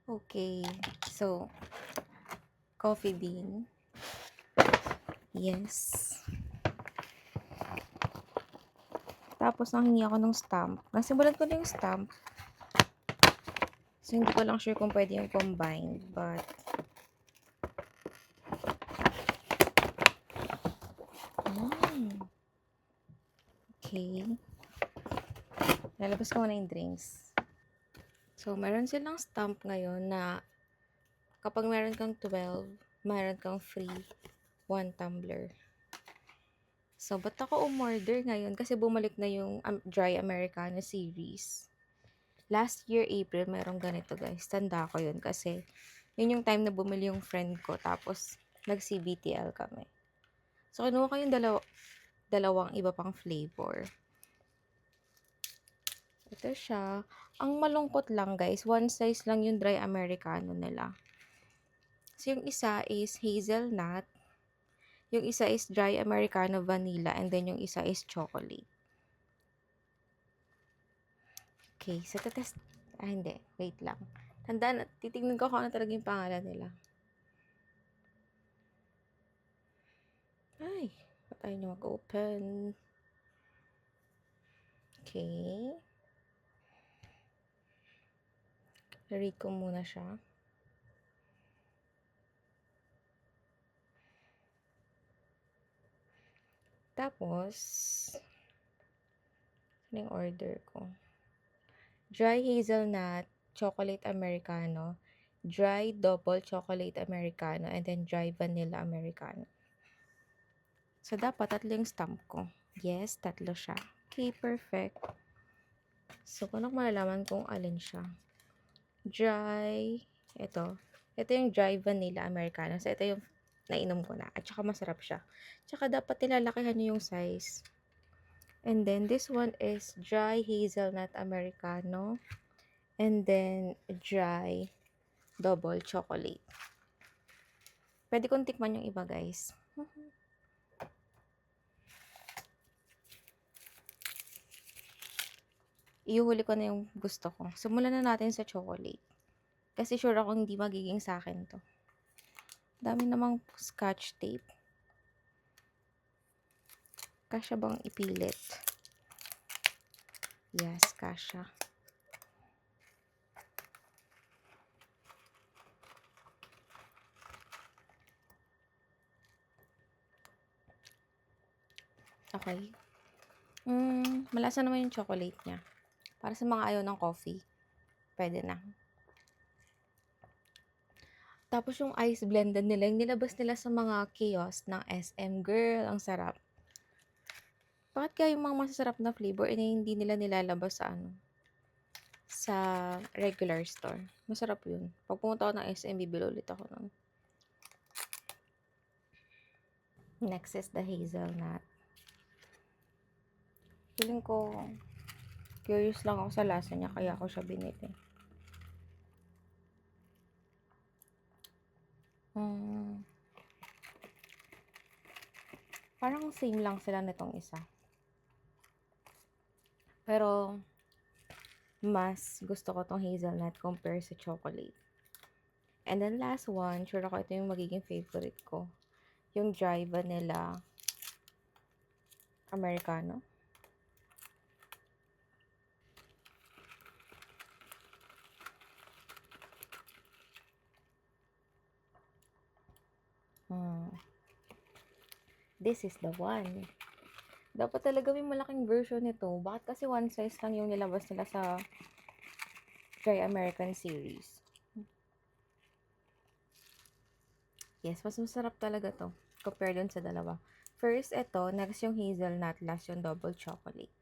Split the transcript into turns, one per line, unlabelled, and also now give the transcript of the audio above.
Okay. So, coffee bean. Yes. Tapos, nanghingi ako ng stamp. Nasimulan ko na yung stamp. So, hindi ko lang sure kung pwede yung combine. But, okay. Lalabas ko muna yung drinks. So, meron silang stamp ngayon na kapag meron kang 12, meron kang free 1 tumbler. So, ba't ako umorder ngayon? Kasi bumalik na yung Dry Americano series. Last year, April, merong ganito guys. Tanda ko yun kasi yun yung time na bumili yung friend ko. Tapos, nag-CBTL kami. So, kinuha ko yung dalawang iba pang flavor. Ito siya. Ang malungkot lang guys, one size lang yung Dry Americano nila. So, yung isa is hazelnut. Yung isa is Dry Americano vanilla. And then, yung isa is chocolate. Okay, so test. Hindi. Wait lang. Tandaan, titignan ko kung ano talaga yung pangalan nila. Ay, tayo na mag-open. Okay. Read ko muna siya. Tapos, ano yung order ko? Dry hazelnut, chocolate americano, dry double chocolate americano, and then dry vanilla americano. So, dapat tatlo yung stamp ko. Yes, tatlo siya. Okay, perfect. So, kung malalaman kung alin siya. Dry, ito. Ito yung dry vanilla americano. So, ito yung nainom ko na. At saka masarap siya. Tsaka dapat nilalakihan nyo yung size. And then, this one is dry hazelnut americano. And then, dry double chocolate. Pwede kong tikman yung iba, guys. Iuhuli ko na yung gusto ko. Simulan na natin sa chocolate. Kasi sure ako hindi magiging sa akin to. Dami namang scotch tape. Kasya bang ipilit? Yes, kasya. Okay. Malasa naman yung chocolate niya. Para sa mga ayaw ng coffee, pwede na. Tapos yung ice blended nila, yung nilabas nila sa mga kiosk ng SM. Girl, ang sarap. Bakit kaya yung mga masasarap na flavor, hindi nila nilalabas sa sa regular store. Masarap yun. Pag pumunta ako ng SM, bibili ulit ako nun. Next is the hazelnut. Feeling ko, curious lang ako sa lasa niya, kaya ako siya binili. Parang same lang sila nitong isa. Pero, mas gusto ko tong hazelnut compare sa chocolate. And then last one, sure ako ito yung magiging favorite ko. Yung dry vanilla americano. This is the one. Dapat talaga may malaking version nito. Bakit kasi one size lang yung nilabas nila sa Dry American series? Yes, mas masarap talaga to compare dun sa dalawa. First, ito. Next yung hazelnut. Last yung double chocolate.